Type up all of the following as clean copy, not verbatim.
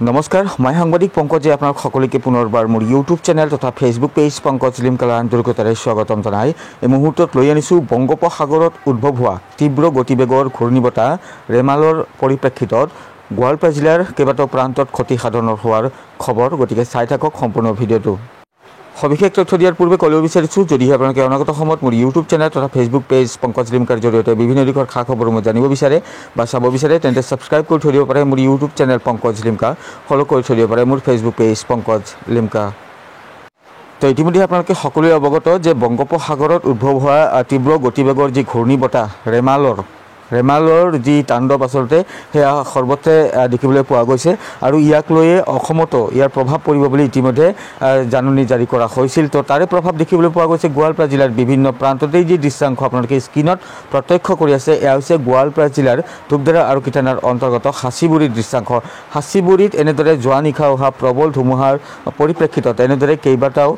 নমস্কাৰ, মই সাংবাদিক পংকজে আপোনাক সকলোকে পুনৰবাৰ মোৰ ইউটিউব চেনেল তথা ফেচবুক পেজ পংকজ লিমকালা আন্তৰিকতাৰে স্বাগতম জনাই এই মুহূৰ্তত লৈ আনিছোঁ বংগোপসাগৰত উদ্ভৱ হোৱা তীব্ৰ গতিবেগৰ ঘূৰ্ণীবতাহ ৰেমালৰ পৰিপ্ৰেক্ষিতত গোৱালপাৰা জিলাৰ কেইবাটাও প্ৰান্তত ক্ষতি সাধনৰ হোৱাৰ খবৰ। গতিকে চাই থাকক সম্পূৰ্ণ ভিডিঅ'টো। সবিশেষ তথ্য দিয়াৰ পূৰ্বে ক'ব বিচাৰিছোঁ, যদিহে আপোনালোকে অনাগত সময়ত মোৰ ইউটিউব চেনেল তথা ফেচবুক পেজ পংকজ লিমকাৰ জৰিয়তে বিভিন্ন দিশৰ খা খবৰসমূহ জানিব বিচাৰে বা চাব বিচাৰে তেন্তে ছাবস্ক্ৰাইব কৰি থৈ দিব পাৰে মোৰ YouTube channel Pankaj Limca, follow' কৰি থৈ দিব পাৰে মোৰ ফেচবুক পেজ পংকজ লিমকা। তো ইতিমধ্যে আপোনালোকে সকলোৱে অৱগত যে বংগোপসাগৰত উদ্ভৱ হোৱা তীব্ৰ গতিবেগৰ যি ঘূৰ্ণীবতাহ ৰেমালৰ যি তাণ্ডৱ আচলতে সেয়া সৰ্বত্ৰে দেখিবলৈ পোৱা গৈছে আৰু ইয়াক লৈয়ে অসমতো ইয়াৰ প্ৰভাৱ পৰিব বুলি ইতিমধ্যে জাননী জাৰি কৰা হৈছিল। তো তাৰে প্ৰভাৱ দেখিবলৈ পোৱা গৈছে গোৱালপাৰা জিলাৰ বিভিন্ন প্ৰান্ততেই যি দৃশ্যাংশ আপোনালোকে স্ক্ৰীণত প্ৰত্যক্ষ কৰি আছে, এয়া হৈছে গোৱালপাৰা জিলাৰ ধূপধাৰা আৰক্ষী থানাৰ অন্তৰ্গত হাচিবুৰিৰ দৃশ্যাংশ। হাচিবুৰিত এনেদৰে যোৱা নিশা অহা প্ৰবল ধুমুহাৰ পৰিপ্ৰেক্ষিতত এনেদৰে কেইবাটাও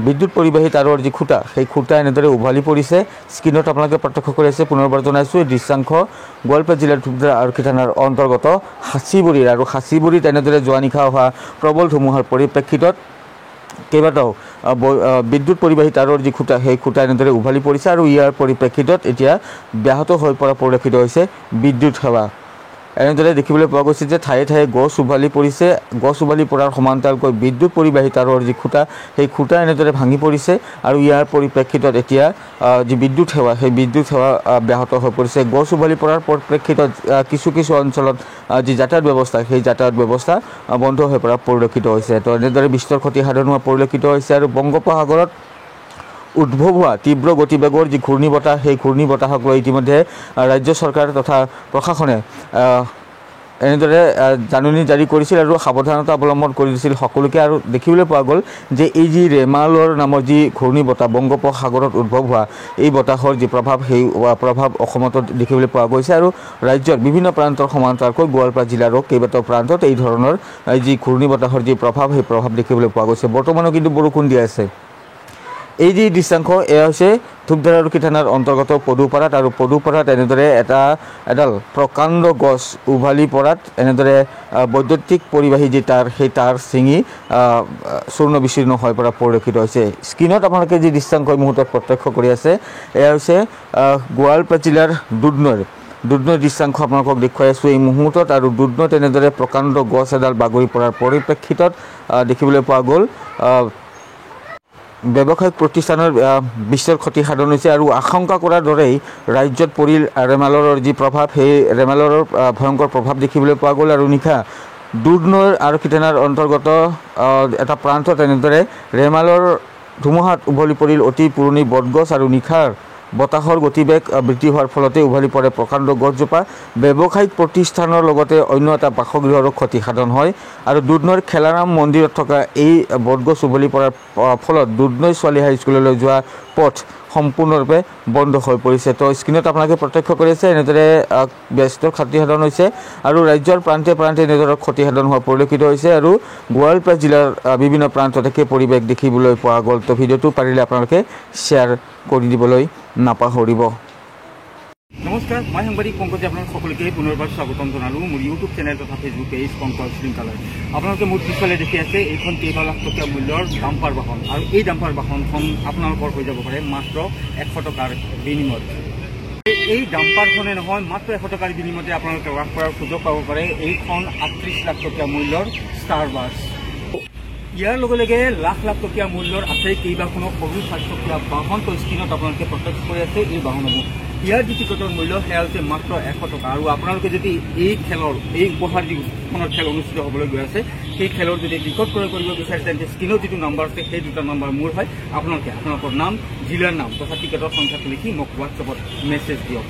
বিদ্যুৎ পৰিবাহী তাঁৰৰ যি খুঁটা, সেই খুঁটা এনেদৰে উভালি পৰিছে। স্ক্ৰীণত আপোনালোকে প্ৰত্যক্ষ কৰি আছে। পুনৰবাৰ জনাইছোঁ, এই দৃশ্যাংশ গোৱালপাৰা জিলাৰ ধূপধাৰা আৰক্ষী থানাৰ অন্তৰ্গত হাচিবুৰিৰ। আৰু হাচিবুৰিত এনেদৰে যোৱা নিশা অহা প্ৰবল ধুমুহাৰ পৰিপ্ৰেক্ষিতত কেইবাটাও বিদ্যুৎ পৰিবাহী তাঁৰৰ যি খুঁটা, সেই খুঁটা এনেদৰে উভালি পৰিছে আৰু ইয়াৰ পৰিপ্ৰেক্ষিতত এতিয়া ব্যাহত হৈ পৰা পৰিলক্ষিত হৈছে বিদ্যুৎ সেৱা। এনেদৰে দেখিবলৈ পোৱা গৈছে যে ঠায়ে ঠায়ে গছ উভালি পৰিছে। গছ উভালি পৰাৰ সমান্তৰালকৈ বিদ্যুৎ পৰিবাহী তাঁৰৰ যি খুঁটা, সেই খুঁটা এনেদৰে ভাঙি পৰিছে আৰু ইয়াৰ পৰিপ্ৰেক্ষিতত এতিয়া যি বিদ্যুৎ সেৱা, সেই বিদ্যুৎ সেৱা ব্যাহত হৈ পৰিছে। গছ উভালি পৰাৰ পৰিপ্ৰেক্ষিতত কিছু অঞ্চলত যি যাতায়াত ব্যৱস্থা, সেই যাতায়াত ব্যৱস্থা বন্ধ হৈ পৰা পৰিলক্ষিত হৈছে। তো এনেদৰে বিস্তৰ ক্ষতি সাধন হোৱা পৰিলক্ষিত হৈছে আৰু বংগোপসাগৰত উদ্ভৱ হোৱা তীব্ৰ গতিবেগৰ যি ঘূৰ্ণীবতাহ, সেই ঘূৰ্ণীবতাহক লৈ ইতিমধ্যে ৰাজ্য চৰকাৰ তথা প্ৰশাসনে এনেদৰে জাননী জাৰি কৰিছিল আৰু সাৱধানতা অৱলম্বন কৰি দিছিল সকলোকে। আৰু দেখিবলৈ পোৱা গ'ল যে এই যি ৰেমালৰ নামৰ যি ঘূৰ্ণীবতাহ বংগোপসাগৰত উদ্ভৱ হোৱা এই বতাহৰ যি প্ৰভাৱ, সেই প্ৰভাৱ অসমতো দেখিবলৈ পোৱা গৈছে আৰু ৰাজ্যৰ বিভিন্ন প্ৰান্তৰ সমান্তৰালকৈ গোৱালপাৰা জিলাৰো কেইবাটাও প্ৰান্তত এই ধৰণৰ যি ঘূৰ্ণীবতাহৰ যি প্ৰভাৱ, সেই প্ৰভাৱ দেখিবলৈ পোৱা গৈছে। বৰ্তমানো কিন্তু বৰষুণ দি আছে। এই যি দৃশ্যাংশ, এয়া হৈছে ধূপধাৰা আৰক্ষী থানাৰ অন্তৰ্গত পদুপাৰাত। আৰু পদুপাৰাত এনেদৰে এডাল প্ৰকাণ্ড গছ উভালি পৰাত এনেদৰে বৈদ্যুতিক পৰিবাহী যি তাঁৰ, সেই তাঁৰ ছিঙি চূৰ্ণ বিচূৰ্ণ হৈ পৰা পৰিলক্ষিত হৈছে। স্ক্ৰীণত আপোনালোকে যি দৃশ্যাংশ এই মুহূৰ্তত প্ৰত্যক্ষ কৰি আছে, এয়া হৈছে গোৱালপাৰা জিলাৰ দুধনৈৰ দৃশ্যাংশ আপোনালোকক দেখুৱাই আছোঁ এই মুহূৰ্তত। আৰু দুধনৈত এনেদৰে প্ৰকাণ্ড গছ এডাল বাগৰি পৰাৰ পৰিপ্ৰেক্ষিতত দেখিবলৈ পোৱা গ'ল ব্যৱসায়িক প্ৰতিষ্ঠানৰ বিস্তৰ ক্ষতি সাধন হৈছে আৰু আশংকা কৰাৰ দৰেই ৰাজ্যত পৰিল ৰেমালৰৰ যি প্ৰভাৱ, সেই ৰেমালৰৰ ভয়ংকৰ প্ৰভাৱ দেখিবলৈ পোৱা গ'ল। আৰু নিশা দুধনৈৰ আৰক্ষী থানাৰ অন্তৰ্গত এটা প্ৰান্তত এনেদৰে ৰেমালৰ ধুমুহাত উভলি পৰিল অতি পুৰণি বটগছ আৰু নিশাৰ বতাহৰ গতিবেগ বৃদ্ধি হোৱাৰ ফলতে উভালি পৰে প্ৰকাণ্ড গছজোপা। ব্যৱসায়িক প্ৰতিষ্ঠানৰ লগতে অন্য এটা বাসগৃহৰো ক্ষতি সাধন হয়। আৰু দুধনৈৰ খেলাৰাম মন্দিৰত থকা এই বটগছ উভলি পৰাৰ ফলত দুধনৈ ছোৱালী হাইস্কুললৈ যোৱা পথ সম্পূৰ্ণৰূপে বন্ধ হৈ পৰিছে। তো স্ক্ৰীণত আপোনালোকে প্ৰত্যক্ষ কৰি আছে, এনেদৰে ব্যস্ত ক্ষতি সাধন হৈছে আৰু ৰাজ্যৰ প্ৰান্তে এনেদৰে ক্ষতি সাধন হোৱা পৰিলক্ষিত হৈছে আৰু গোৱালপাৰা জিলাৰ বিভিন্ন প্ৰান্তত একে পৰিৱেশ দেখিবলৈ পোৱা গ'ল। তো ভিডিঅ'টো পাৰিলে আপোনালোকে শ্বেয়াৰ কৰি দিবলৈ নাপাহৰিব। নমস্কাৰ, মই সাংবাদিক পংকজে আপোনালোক সকলোকে পুনৰবাৰ স্বাগতম জনালোঁ মোৰ ইউটিউব চেনেল তথা ফেচবুক পেজ পংকজ লিমকালৈ। আপোনালোকে মোৰ পিছফালে দেখি আছে, এইখন কেইবা লাখ টকীয়া মূল্যৰ ডাম্পাৰ বাহন আৰু এই ডাম্পাৰ বাহনখন আপোনালোকৰ হৈ যাব পাৰে মাত্ৰ 100 টকাৰ বিনিময়ত। এই ডাম্পাৰখনে নহয়, মাত্ৰ 100 টকাৰ বিনিময়তে আপোনালোকে লাভ কৰাৰ সুযোগ পাব পাৰে এইখন 38 লাখ টকীয়া মূল্যৰ ষ্টাৰ বাছ। ইয়াৰ লগে লগে লাখ টকীয়া মূল্যৰ আছে কেইবাখনো সৰু 4 টকীয়া বাহন। তো স্ক্ৰীণত আপোনালোকে প্ৰত্যক্ষ কৰি আছে এই বাহনসমূহ। ইয়াৰ যি টিকটৰ মূল্য সেয়া হৈছে মাত্ৰ 100 টকা। আৰু আপোনালোকে যদি এই উপহাৰ যিখনৰ খেল অনুষ্ঠিত হ'বলৈ গৈ আছে, সেই খেলৰ যদি টিকট ক্ৰয় কৰিব বিচাৰে তেন্তে স্ক্ৰীণত যিটো নম্বৰ আছে সেই দুটা নম্বৰ মোৰ হয়। আপোনালোকে আপোনালোকৰ নাম, জিলাৰ নাম তথা টিকটৰ সংখ্যাটো লিখি মোক হোৱাটছএপত মেছেজ দিয়ক।